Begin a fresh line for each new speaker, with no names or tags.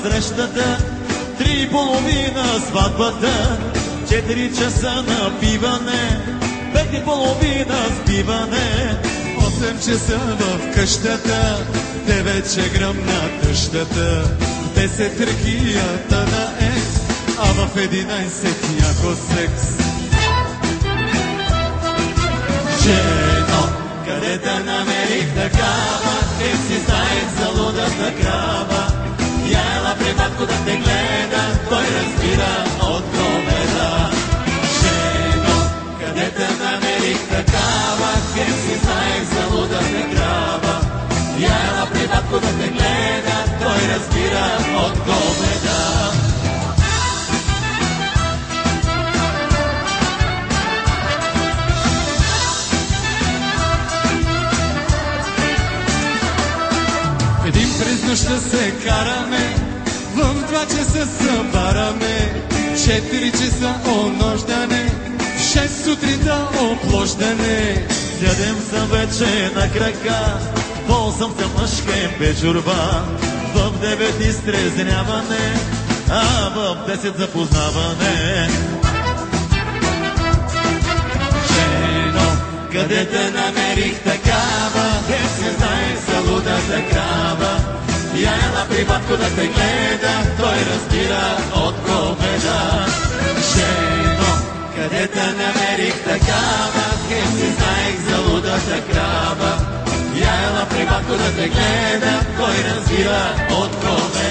срещата, 3:30 сватбата, 4 часа напиване, 5:30 спиване, 8 часа в къщата, 9 че гръмна тъщата, 10 рекията на екс, а в 11 яко секс. Жено, къде те намерих такава, как си знаех за лудата крава. Я ела при батко да те гледа, той разбира от комеда. Жено, къде те намерих такава, как си знаех за лудата крава. Я ела при батко да те гледа, той разбира от комеда. Един през нощта се караме, в 2 часа събараме, 4 часа онождане, 6 сутринта оплождане. Седем съм вече на крака, в 8 съм мъжка печурба, в 9 изтрезняване, а в 10 запознаване. Жено, къде те намерих такава, как се знаех за лудата крава. Я ела при батко да те гледа, той разбира от комеда. Жено, къде те намерих такава, как се знаех за лудата крава. Я ела при батко да те гледа, той разбира от комеда.